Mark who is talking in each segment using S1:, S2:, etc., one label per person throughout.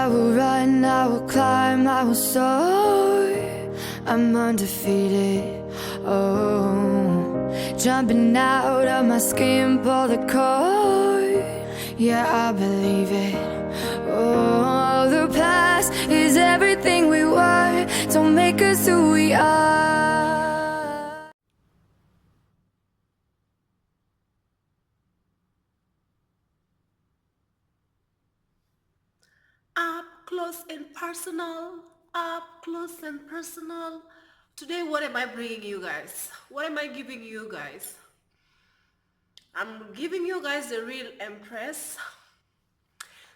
S1: I will run, I will climb, I will soar. I'm undefeated. Oh, jumping out of my skin, pull the cord. Yeah, I believe it. Oh, the past is everything we were. Don't make us who we are.
S2: Up close and personal, up close and personal. Today, what am I bringing you guys? What am I giving you guys? I'm giving you guys the real Empress.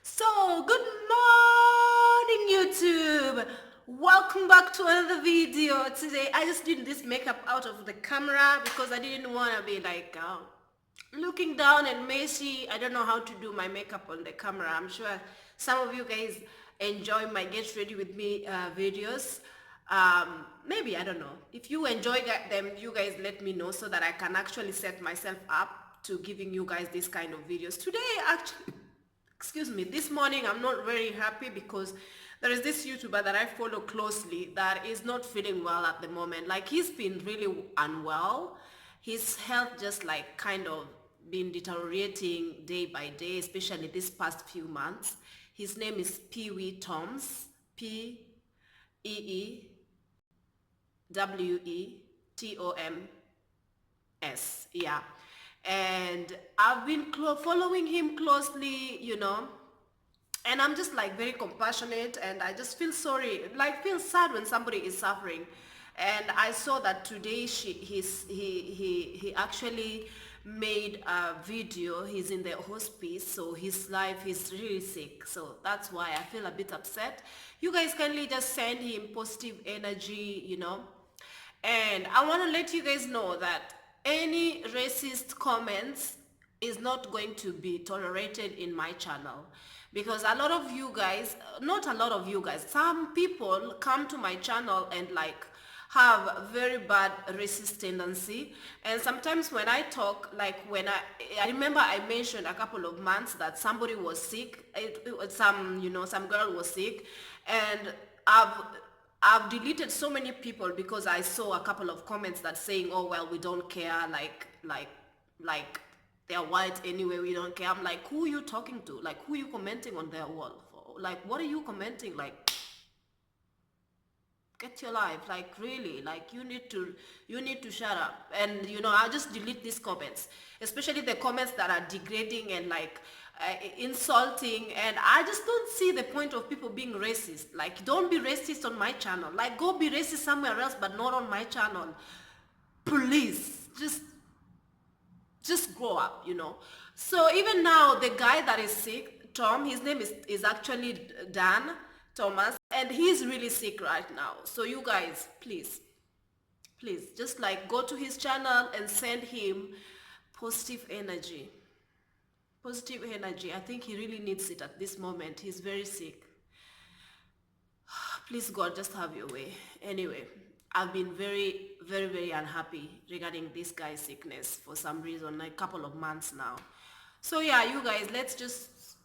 S2: So, good morning, YouTube. Welcome back to another video. Today, I just did this makeup out of the camera because I didn't want to be like looking down and messy. I don't know how to do my makeup on the camera. I'm sure some of you guys enjoy my get ready with me videos. Maybe, I don't know. If you enjoy them, you guys let me know so that I can actually set myself up to giving you guys this kind of videos. Today, actually, excuse me, this morning I'm not very happy because there is this YouTuber that I follow closely that is not feeling well at the moment. Like, he's been really unwell. His health just like kind of been deteriorating day by day, especially this past few months. His name is Pee-wee Toms, P-E-E-W-E-T-O-M-S, yeah. And I've been following him closely, and I'm just like very compassionate, and I just feel sorry, like feel sad when somebody is suffering. And I saw that today he actually made a video. He's in the hospice, so his life is really sick. So that's why I feel a bit upset. You guys kindly just send him positive energy, And I want to let you guys know that any racist comments is not going to be tolerated in my channel, because a lot of you guys, not a lot of you guys, some people come to my channel and like have very bad racist tendency. And sometimes when I talk, like when I remember I mentioned a couple of months that somebody was sick, some girl was sick, and I've deleted so many people because I saw a couple of comments that saying, oh well, we don't care, like they're white anyway, we don't care. I'm like, who are you talking to? Like, who are you commenting on their wall for? Like, what are you commenting? Like, get your life, like really, like you need to shut up. And I'll just delete these comments, especially the comments that are degrading and like insulting. And I just don't see the point of people being racist. Like, don't be racist on my channel. Like, go be racist somewhere else, but not on my channel. Please, just grow up. So even now, the guy that is sick, Tom, his name is actually Dan Thomas, and he's really sick right now. So you guys, please just like go to his channel and send him positive energy. Positive energy. I think he really needs it at this moment. He's very sick. Please God, just have your way. Anyway, I've been very, very, very unhappy regarding this guy's sickness for some reason, like a couple of months now. So yeah, you guys, let's just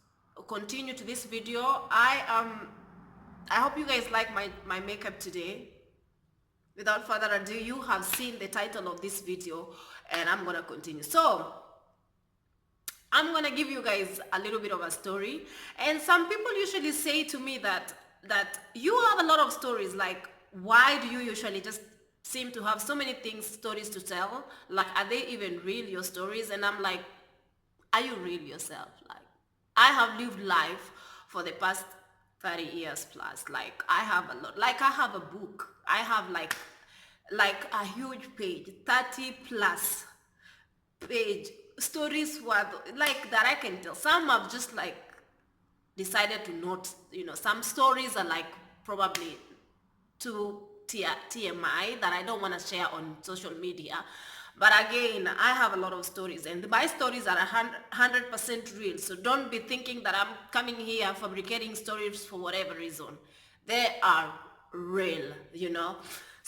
S2: continue to this video. I hope you guys like my makeup today. Without further ado, you have seen the title of this video, and I'm gonna continue. So I'm gonna give you guys a little bit of a story. And some people usually say to me that you have a lot of stories. Like, why do you usually just seem to have so many stories to tell? Like, are they even real, your stories? And I'm like, are you real yourself? Like, I have lived life for the past 30 years plus. Like, I have a lot. Like, I have a book. I have like a huge page, 30 plus page stories worth, like, that I can tell. Some have just like decided to not, some stories are like probably too TMI that I don't want to share on social media. But again, I have a lot of stories, and my stories are 100% real. So don't be thinking that I'm coming here fabricating stories for whatever reason. They are real.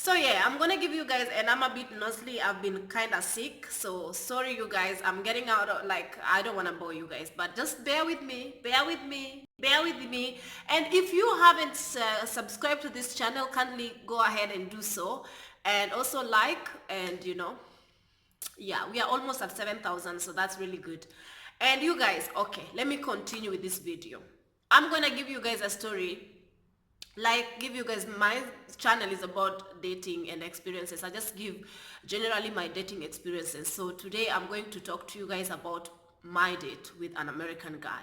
S2: So yeah, I'm gonna give you guys, and I'm a bit nosy. I've been kind of sick, so sorry you guys. I'm getting out of, like, I don't want to bore you guys, but just bear with me, bear with me, bear with me. And if you haven't subscribed to this channel, kindly go ahead and do so, and also like, and yeah, we are almost at 7,000, so that's really good. And you guys, okay, let me continue with this video. I'm gonna give you guys a story, like give you guys, my channel is about dating and experiences. I just give generally my dating experiences. So today I'm going to talk to you guys about my date with an American guy.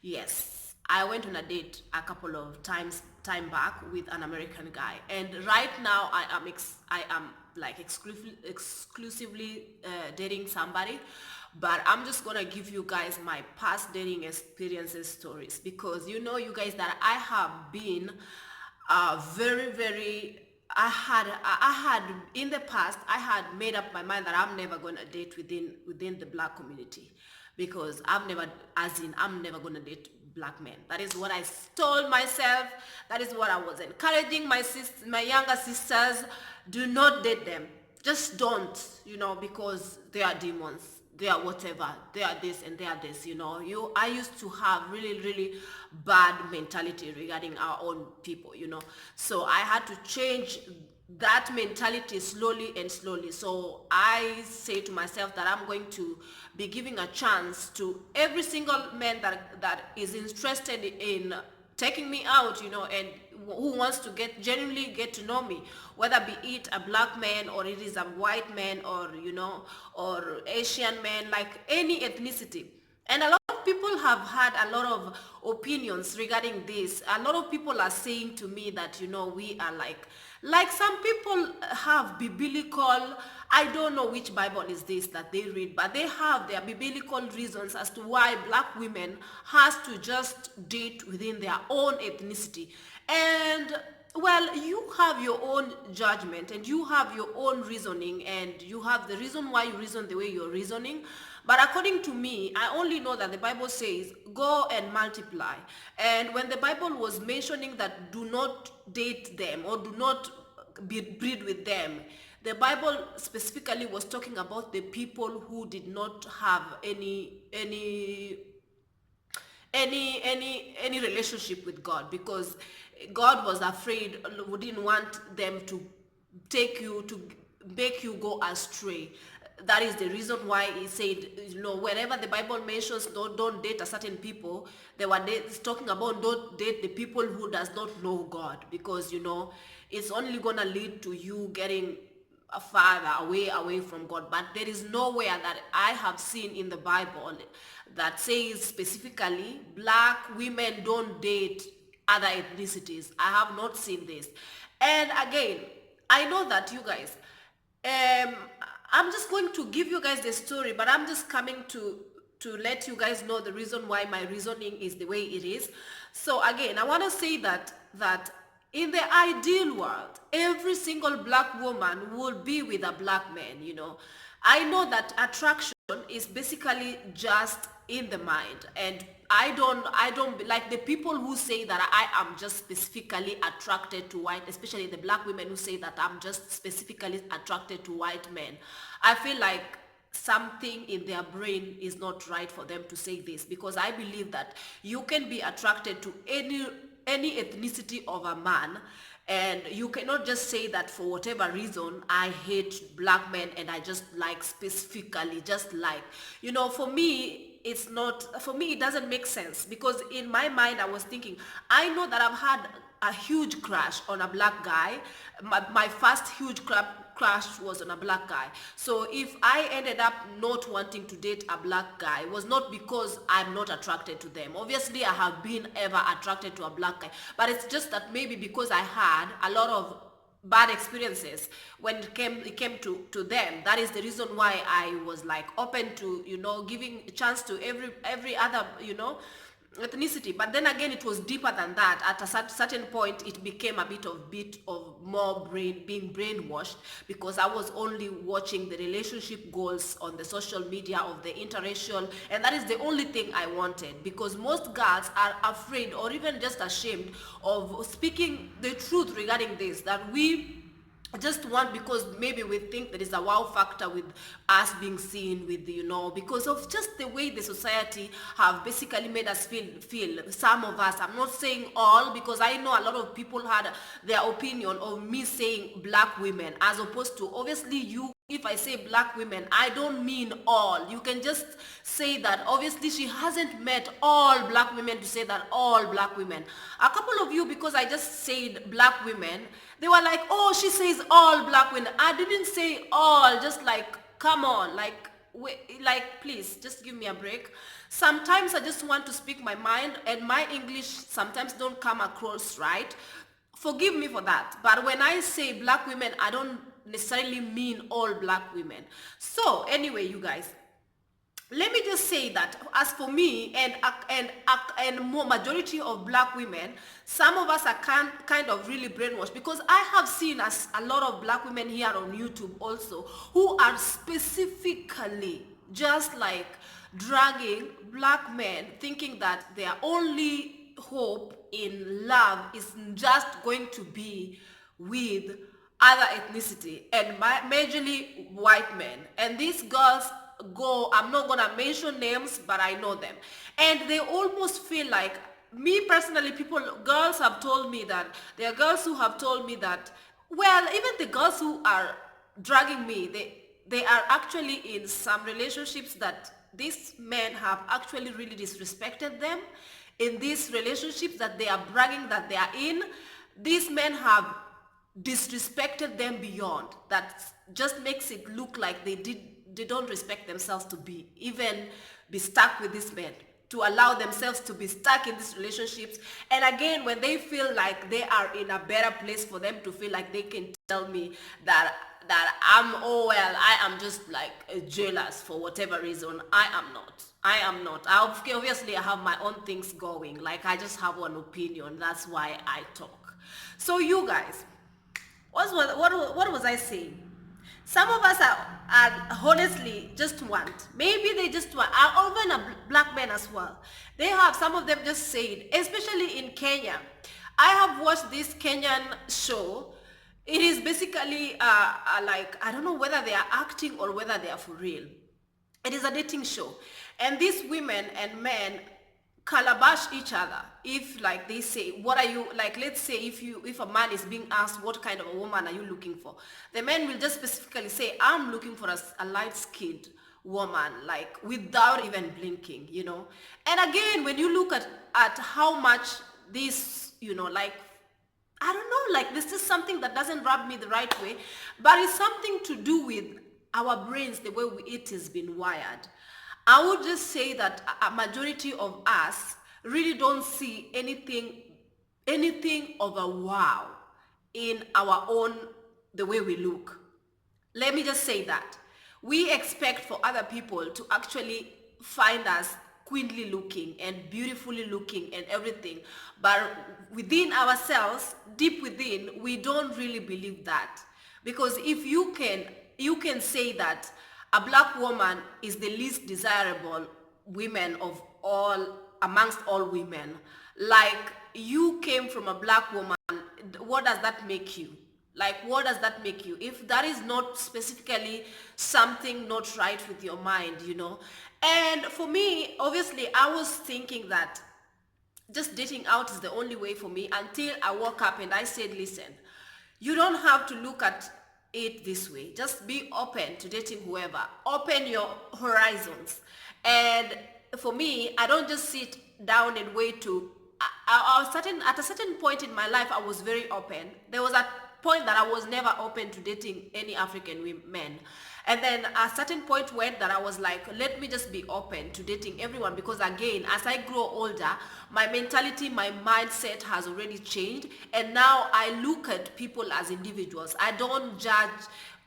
S2: Yes, I went on a date a couple of time back with an American guy, and right now I am like exclusively dating somebody. But I'm just gonna give you guys my past dating experiences stories, because you guys, that I have been very, I had in the past, I had made up my mind that I'm never gonna date within the black community, because I'm never gonna date black men. That is what I told myself. That is what I was encouraging my younger sisters. Do not date them. Just don't, because they are demons. They are whatever. They are this and they are this. I used to have really bad mentality regarding our own people. So I had to change that mentality slowly and slowly. So I say to myself that I'm going to be giving a chance to every single man that is interested in taking me out, and who wants to genuinely get to know me, whether be it a black man, or it is a white man, or or Asian man, like any ethnicity. And a lot of people have had a lot of opinions regarding this. A lot of people are saying to me that, we are like some people have biblical, I don't know which Bible is this that they read, but they have their biblical reasons as to why black women has to just date within their own ethnicity. And well, you have your own judgment, and you have your own reasoning, and you have the reason why you reason the way you're reasoning. But according to me, I only know that the Bible says, go and multiply. And when the Bible was mentioning that do not date them, or do not breed with them, the Bible specifically was talking about the people who did not have any relationship with God, because God was afraid, didn't want them to make you go astray. That is the reason why he said, wherever the Bible mentions don't date a certain people, they were talking about don't date the people who does not know God, because it's only gonna lead to you getting farther away from God. But there is nowhere that I have seen in the Bible that says specifically black women don't date other ethnicities. I have not seen this. And again, I know that you guys, um I'm just going to give you guys the story, but I'm just coming to let you guys know the reason why my reasoning is the way it is. So again, I want to say that in the ideal world, every single black woman will be with a black man. I know that attraction is basically just in the mind, and I don't like the people who say that I am just specifically attracted to white, especially the black women who say that I'm just specifically attracted to white men. I feel like something in their brain is not right for them to say this, because I believe that you can be attracted to any ethnicity of a man, and you cannot just say that for whatever reason I hate black men and I just like specifically just like, for me it's not, for me it doesn't make sense, because in my mind I was thinking, I know that I've had a huge crush on a black guy. My first huge crush was on a black guy. So if I ended up not wanting to date a black guy, it was not because I'm not attracted to them. Obviously I have been ever attracted to a black guy, but it's just that maybe because I had a lot of bad experiences when it came to them. That is the reason why I was like open to giving a chance to every other ethnicity. But then again, it was deeper than that. At a certain point it became a bit of more being brainwashed, because I was only watching the relationship goals on the social media of the interracial, and that is the only thing I wanted, because most girls are afraid or even just ashamed of speaking the truth regarding this, that we just want, because maybe we think there is a wow factor with us being seen with, because of just the way the society have basically made us feel some of us. I'm not saying all, because I know a lot of people had their opinion of me saying black women, as opposed to, obviously, you, if I say black women, I don't mean all. You can just say that obviously she hasn't met all black women to say that all black women. A couple of you, because I just said black women, they were like, oh, she says all black women. I didn't say all, just like, come on, like, please, just give me a break. Sometimes I just want to speak my mind, and my English sometimes don't come across right. Forgive me for that. But when I say black women, I don't necessarily mean all black women. So anyway, you guys, let me just say that as for me and more majority of black women, some of us are kind of really brainwashed, because I have seen as a lot of black women here on YouTube also who are specifically just like dragging black men, thinking that their only hope in love is just going to be with other ethnicity, and majorly white men. And these girls go, I'm not gonna mention names, but I know them, and they almost feel like, me personally, girls have told me that, there are girls who have told me that, well, even the girls who are dragging me, they are actually in some relationships that these men have actually really disrespected them. In these relationships that they are bragging that they are in, these men have disrespected them beyond. That just makes it look like they don't respect themselves to be stuck with this man, to allow themselves to be stuck in these relationships. And again, when they feel like they are in a better place, for them to feel like they can tell me that I am just like jealous for whatever reason. I am not. Obviously, I have my own things going. Like, I just have one opinion. That's why I talk. So you guys, what was I saying? Some of us are honestly just want, maybe they just want, even a black men as well. They have, some of them just said, especially in Kenya. I have watched this Kenyan show. It is basically like, I don't know whether they are acting or whether they are for real. It is a dating show. And these women and men calabash each other. If, like, they say, what are you, like, let's say if a man is being asked what kind of a woman are you looking for, the man will just specifically say, I'm looking for a light-skinned woman, like, without even blinking, And again, when you look at how much this, like, I don't know, like, this is something that doesn't rub me the right way, but it's something to do with our brains, the way it has been wired. I would just say that a majority of us really don't see anything of a wow in our own, the way we look. Let me just say that. We expect for other people to actually find us queenly looking and beautifully looking and everything. But within ourselves, deep within, we don't really believe that. Because if you can say that a black woman is the least desirable women of all, amongst all women, like, you came from a black woman, what does that make you? Like, what does that make you? If that is not specifically something not right with your mind, And for me, obviously, I was thinking that just dating out is the only way for me, until I woke up and I said, listen, you don't have to look at it this way. Just be open to dating whoever. Open your horizons. And for me, I don't just sit down and wait to, at a certain point in my life, I was very open. There was a point that I was never open to dating any African men. And then a certain point went that I was like, let me just be open to dating everyone, because again, as I grow older, my mentality, my mindset has already changed, and now I look at people as individuals. I don't judge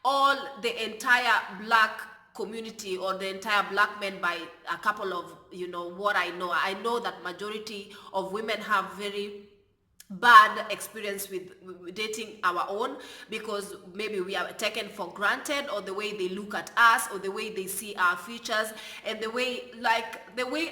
S2: the entire black community or the entire black men by a couple of, what I know. I know that majority of women have very bad experience with dating our own, because maybe we are taken for granted, or the way they look at us, or the way they see our features, and the way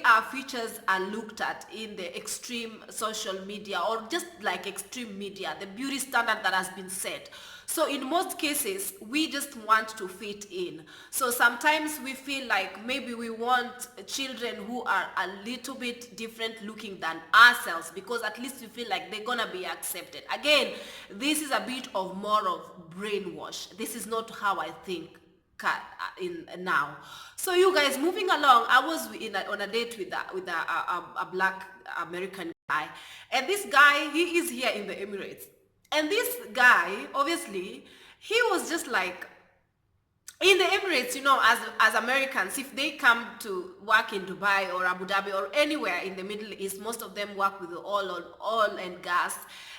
S2: our features are looked at in the extreme social media, or just like extreme media, the beauty standard that has been set. So in most cases, we just want to fit in. So sometimes we feel like maybe we want children who are a little bit different looking than ourselves, because at least we feel like they're gonna be accepted. Again, this is a bit of more of brainwash. This is not how I think in now. So you guys, moving along, I was on a date with a black American guy, and this guy, he is here in the Emirates, and this guy, obviously, he was just like, in the Emirates, as Americans, if they come to work in Dubai or Abu Dhabi or anywhere in the Middle East, most of them work with oil and gas.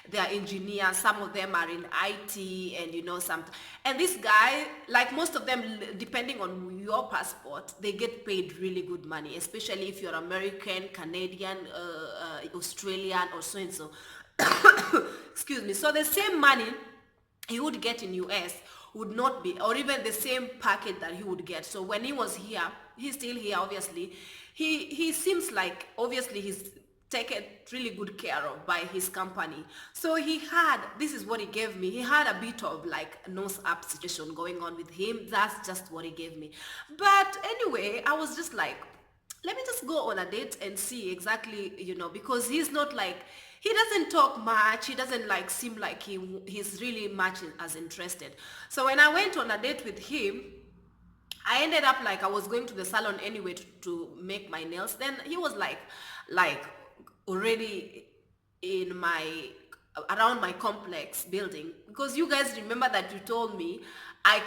S2: They are engineers. Some of them are in IT, and some. And this guy, like most of them, depending on your passport, they get paid really good money, especially if you're American, Canadian, Australian, or so and so. Excuse me. So the same money he would get in US would not be, or even the same package that he would get. So when he was here, he's still here, obviously, he seems like, obviously, he's taken really good care of by his company. So this is what he gave me. He had a bit of like nose up situation going on with him. That's just what he gave me. But anyway, I was just like, let me just go on a date and see exactly, because he's not like, he doesn't talk much. He doesn't like seem like he's really much as interested. So when I went on a date with him, I ended up like, I was going to the salon anyway to make my nails. Then he was like already in around my complex building, because you guys remember that you told me I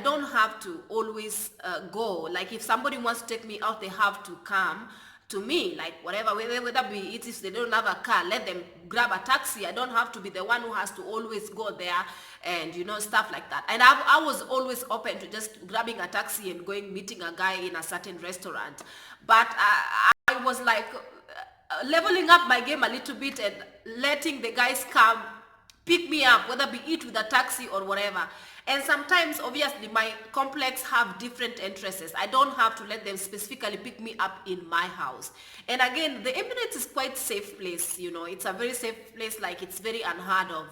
S2: don't have to always go. Like if somebody wants to take me out, they have to come to me, like whatever, whether be it, if they don't have a car, let them grab a taxi. I don't have to be the one who has to always go there, and stuff like that. And I was always open to just grabbing a taxi and meeting a guy in a certain restaurant. But I was like leveling up my game a little bit and letting the guys come pick me up, whether be it with a taxi or whatever. And sometimes, obviously, my complex have different interests. I don't have to let them specifically pick me up in my house. And again, the Emirates is quite safe place. It's a very safe place. Like it's very unheard of,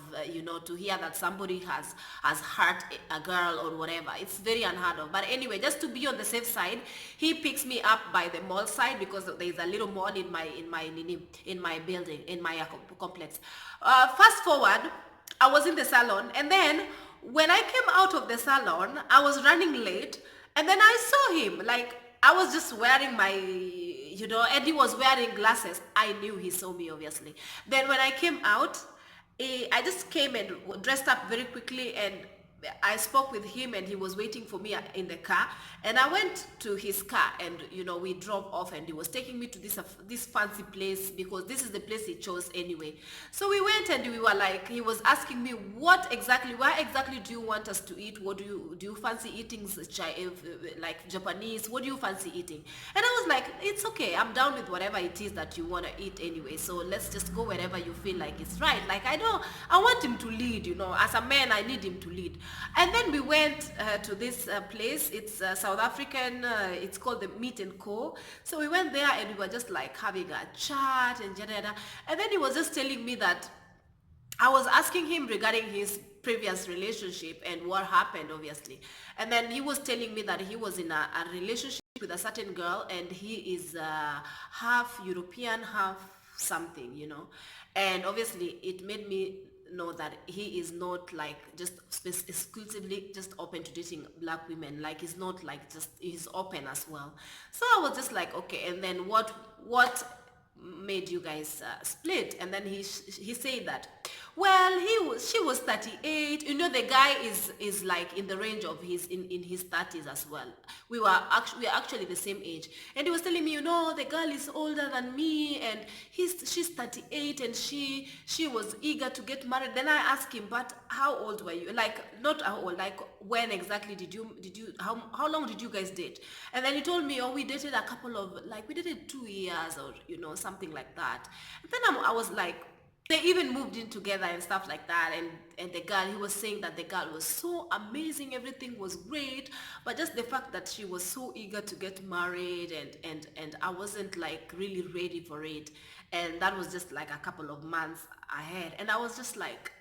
S2: to hear that somebody has hurt a girl or whatever. It's very unheard of. But anyway, just to be on the safe side, he picks me up by the mall side, because there's a little mall in my building, in my complex. Fast forward, I was in the salon, and then when I came out of the salon, I was running late, and then I saw him. Like I was just wearing my, and he was wearing glasses. I knew he saw me, obviously. Then when I came out, I just came and dressed up very quickly, and I spoke with him, and he was waiting for me in the car, and I went to his car, and we drove off, and he was taking me to this fancy place, because this is the place he chose anyway. So we went, and we were like, he was asking me, where exactly do you want us to eat? What do you fancy eating, like Japanese? What do you fancy eating? And I was like, it's okay, I'm down with whatever it is that you want to eat anyway, so let's just go wherever you feel like it's right. Like I want him to lead, as a man, I need him to lead. And then we went to this place. It's South African. It's called the Meat and Co. So we went there, and we were just like having a chat and da-da-da. And then he was just telling me that I was asking him regarding his previous relationship and what happened, obviously. And then he was telling me that he was in a relationship with a certain girl, and he is half European, half something, And obviously it made me know that he is not like just exclusively just open to dating black women. Like he's not like just, he's open as well. So I was just like, okay. And then what made you guys split? And then he said that, well, she was 38. The guy is like in the range of in his 30s as well. We are actually the same age. And he was telling me, the girl is older than me, and she's 38, and she was eager to get married. Then I asked him, but how old were you? Like not how old, like when exactly did you how long did you guys date? And then he told me, we dated a couple of, like we dated 2 years, or something like that. And then I was like, they even moved in together and stuff like that. And the girl, he was saying that the girl was so amazing, everything was great, but just the fact that she was so eager to get married, and I wasn't like really ready for it. And that was just like a couple of months ahead. And I was just like,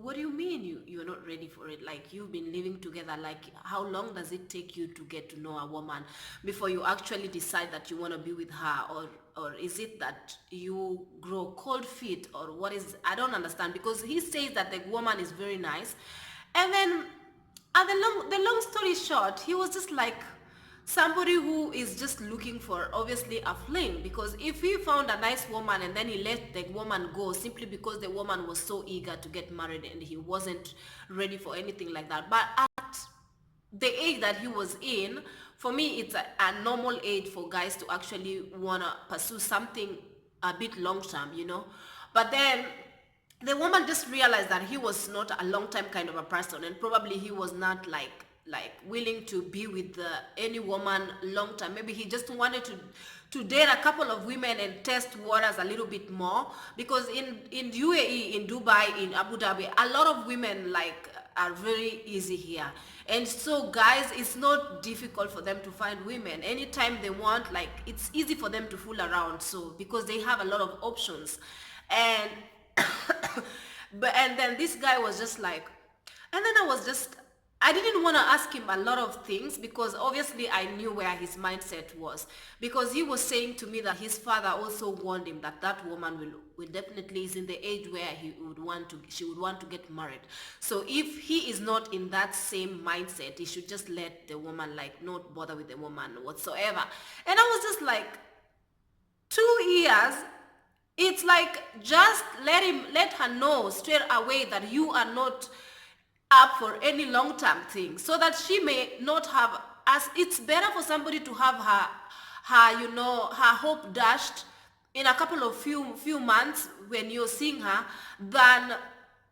S2: what do you mean you're not ready for it? Like, you've been living together, like how long does it take you to get to know a woman before you actually decide that you want to be with her? Or is it that you grow cold feet, or what is, I don't understand, because he says that the woman is very nice, and then the long story short, he was just like somebody who is just looking for obviously a fling, because if he found a nice woman and then he let the woman go simply because the woman was so eager to get married and he wasn't ready for anything like that. But at the age that he was in, for me, it's a normal age for guys to actually want to pursue something a bit long term, you know. But then the woman just realized that he was not a long time kind of a person, and probably he was not like willing to be with any woman long time. Maybe he just wanted to date a couple of women and test waters a little bit more, because in UAE, in Dubai, in Abu Dhabi, a lot of women like are very easy here, and so guys, it's not difficult for them to find women anytime they want. Like, it's easy for them to fool around, so because they have a lot of options. And and then this guy was just like, and then I didn't want to ask him a lot of things, because obviously I knew where his mindset was, because he was saying to me that his father also warned him that that woman will definitely is in the age where she would want to get married. So if he is not in that same mindset, he should just let the woman, like, not bother with the woman whatsoever. And I was just like, 2 years, it's like, just let her know straight away that you are not up for any long-term thing, so that she may not have, as it's better for somebody to have her hope dashed in a couple of few months when you're seeing her, than,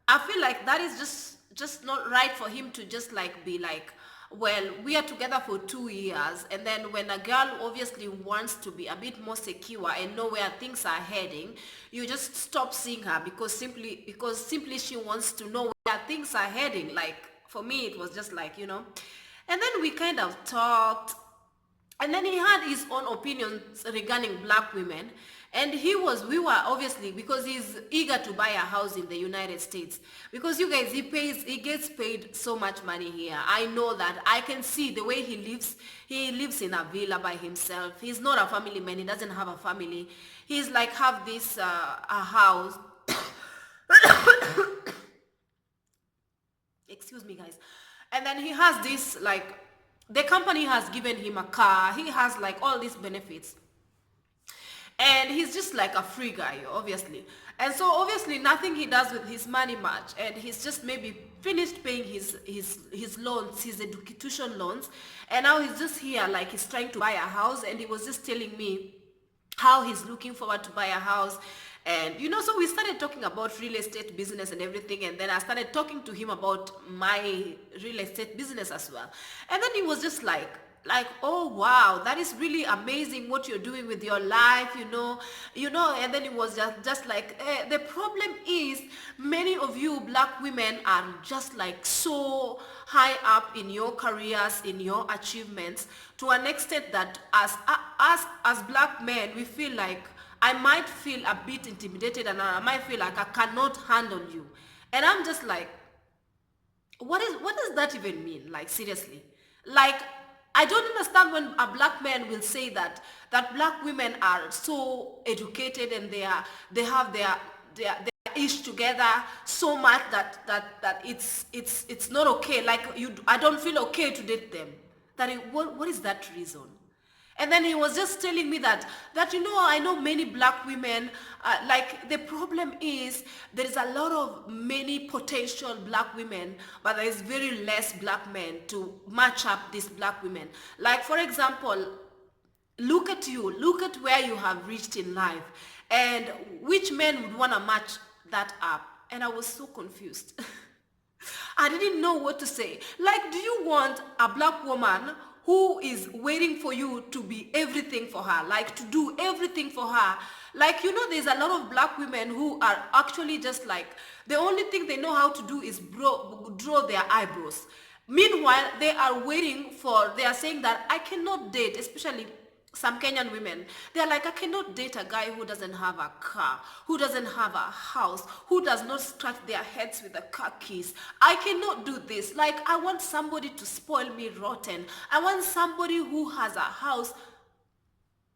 S2: I feel like that is just not right for him to just like be like, well, we are together for 2 years, and then when a girl obviously wants to be a bit more secure and know where things are heading, you just stop seeing her because simply she wants to know where things are heading. Like, for me, it was just like, you know. And then we kind of talked, and then he had his own opinions regarding black women. And we were obviously, because he's eager to buy a house in the United States, because you guys, he gets paid so much money here. I know that. I can see the way he lives in a villa by himself. He's not a family man. He doesn't have a family. He's like, have this a house. Excuse me, guys. And then he has this, like, the company has given him a car. He has like all these benefits. And he's just like a free guy, obviously. And so obviously nothing he does with his money much. And he's just maybe finished paying his loans, his education loans. And now he's just here, like, he's trying to buy a house. And he was just telling me how he's looking forward to buy a house. And, you know, so we started talking about real estate business and everything. And then I started talking to him about my real estate business as well. And then he was just like, oh wow, that is really amazing what you're doing with your life, you know. And then it was just like, the problem is many of you black women are just like so high up in your careers, in your achievements, to an extent that as black men, we feel like, I might feel a bit intimidated, and I might feel like I cannot handle you. And I'm just like, what does that even mean? Like, seriously. Like, I don't understand when a black man will say that black women are so educated and they have their ish together so much that it's not okay. Like, I don't feel okay to date them. What is that reason? And then he was just telling me that you know, I know many black women, like, the problem is there is a lot of many potential black women, but there is very less black men to match up these black women. Like, for example, look at where you have reached in life, and which men would want to match that up? And I was so confused. I didn't know what to say. Like, do you want a black woman who is waiting for you to be everything for her, like to do everything for her? Like, you know, there's a lot of black women who are actually just like, the only thing they know how to do is draw their eyebrows. Meanwhile, they are saying that I cannot date, especially some Kenyan women, they're like, I cannot date a guy who doesn't have a car, who doesn't have a house, who does not scratch their heads with the car keys. I cannot do this. Like, I want somebody to spoil me rotten. I want somebody who has a house.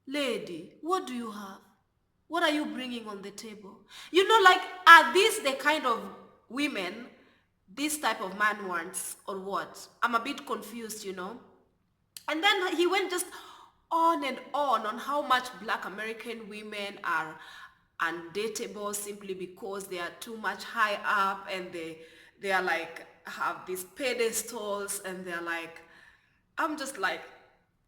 S2: Lady, what do you have? What are you bringing on the table? You know, like, are these the kind of women this type of man wants, or what? I'm a bit confused, you know. And then he went just on and on how much black American women are undateable simply because they are too much high up, and they are like have these pedestals, and they're like, I'm just like,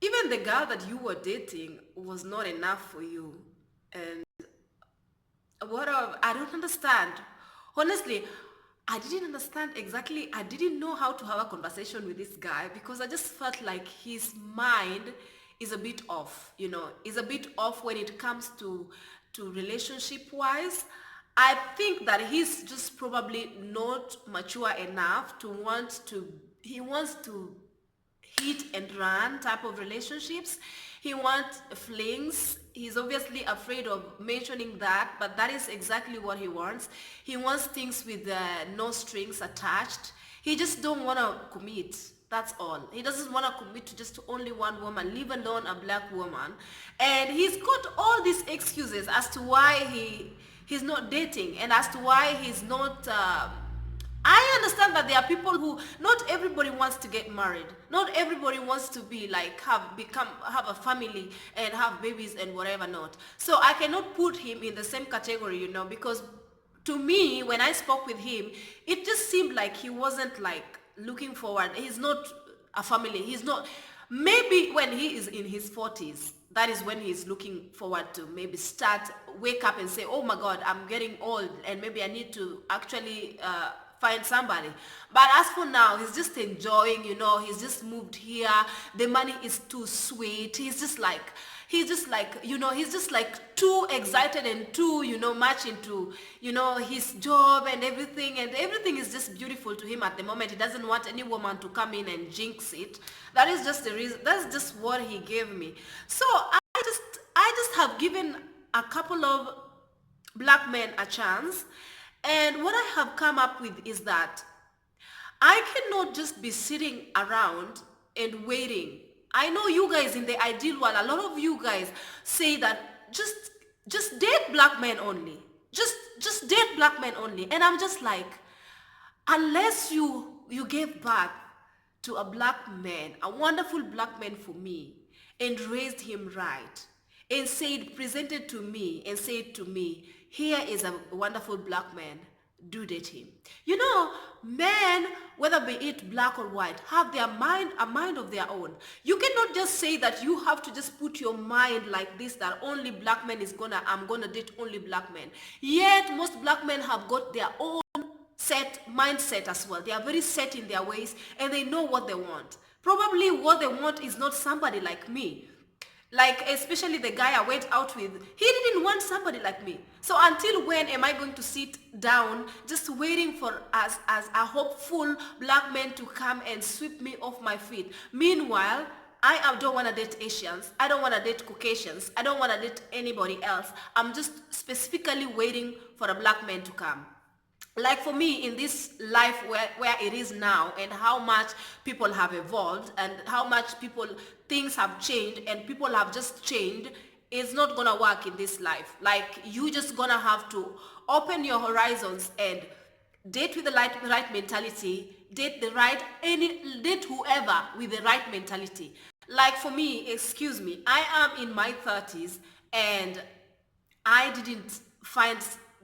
S2: even the girl that you were dating was not enough for you. And I don't understand. Honestly, I didn't understand exactly. I didn't know how to have a conversation with this guy because I just felt like his mind is a bit off, you know, is a bit off when it comes to relationship wise. I think that he's just probably not mature enough to he wants to hit and run type of relationships. He wants flings. He's obviously afraid of mentioning that, but that is exactly what he wants. He wants things with no strings attached. He just don't want to commit. That's all. He doesn't want to commit to just only one woman, leave alone a black woman. And he's got all these excuses as to why he's not dating, and as to why he's not I understand that there are people who, not everybody wants to get married. Not everybody wants to be like, have a family and have babies and whatever not. So I cannot put him in the same category, you know, because to me, when I spoke with him, it just seemed like he wasn't like looking forward. He's not a family. He's not, maybe when he is in his 40s, that is when he's looking forward to maybe wake up and say, oh my God, I'm getting old and maybe I need to actually find somebody. But as for now, he's just enjoying, you know, he's just moved here. The money is too sweet. He's just like, you know, he's just like too excited and too, you know, much into, you know, his job and everything is just beautiful to him at the moment. He doesn't want any woman to come in and jinx it. That is just the reason. That's just what he gave me. So I just have given a couple of black men a chance. And what I have come up with is that I cannot just be sitting around and waiting. I know you guys in the ideal world, a lot of you guys say that just date black men only. Just date black men only. And I'm just like, unless you gave birth to a black man, a wonderful black man for me, and raised him right, and presented to me and said to me, here is a wonderful black man, do date him. You know, men, whether be it black or white, have a mind of their own. You cannot just say that you have to just put your mind like this, that only black men I'm gonna date only black men. Yet most black men have got their own mindset as well. They are very set in their ways and they know what they want. Probably what they want is not somebody like me. Like, especially the guy I went out with, he didn't want somebody like me. So until when am I going to sit down just waiting for as a hopeful black man to come and sweep me off my feet? Meanwhile, I don't want to date Asians. I don't want to date Caucasians. I don't want to date anybody else. I'm just specifically waiting for a black man to come. Like for me in this life where it is now, and how much people have evolved and how much things have changed and people have just changed, it's not gonna work in this life. Like, you just gonna have to open your horizons and date with the right mentality, date whoever with the right mentality. Like for me, excuse me, I am in my 30s and I didn't find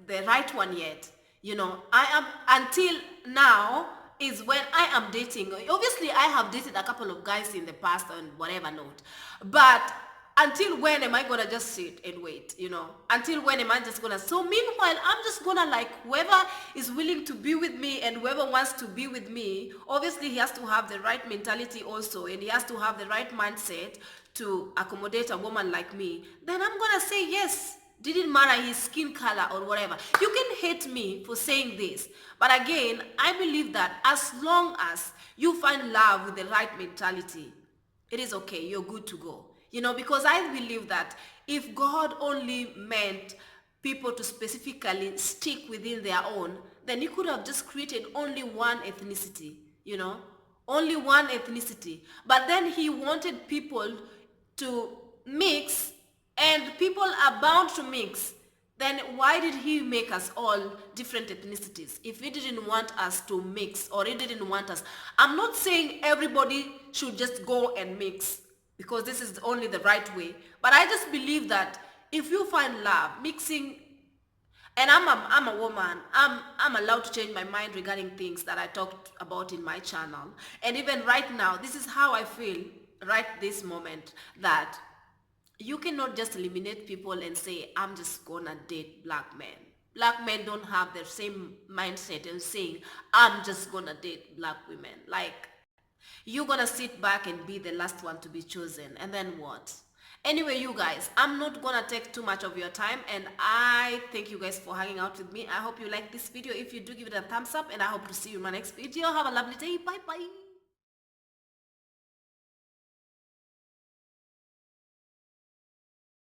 S2: the right one yet. You know, I am, until now is when I am dating. Obviously, I have dated a couple of guys in the past and whatever not. But until when am I going to just sit and wait, you know? Until when am I just going to... So meanwhile, I'm just going to like, whoever is willing to be with me and whoever wants to be with me, obviously he has to have the right mentality also, and he has to have the right mindset to accommodate a woman like me. Then I'm going to say yes. Didn't matter his skin color or whatever. You can hate me for saying this. But again, I believe that as long as you find love with the right mentality, it is okay. You're good to go. Because I believe that if God only meant people to specifically stick within their own, then he could have just created only one ethnicity, only one ethnicity. But then he wanted people to mix, and people are bound to mix. Then why did he make us all different ethnicities if he didn't want us to mix, or he didn't want us? I'm not saying everybody should just go and mix, because this is only the right way. But I just believe that if you find love mixing, and I'm a woman, I'm allowed to change my mind regarding things that I talked about in my channel. And even right now, this is how I feel right this moment, that you cannot just eliminate people and say, I'm just gonna date black men. Black men don't have the same mindset and saying, I'm just gonna date black women. Like, you're gonna sit back and be the last one to be chosen, and then what? Anyway, you guys, I'm not gonna take too much of your time, and I thank you guys for hanging out with me. I hope you like this video. If you do, give it a thumbs up, and I hope to see you in my next video. Have a lovely day. Bye bye.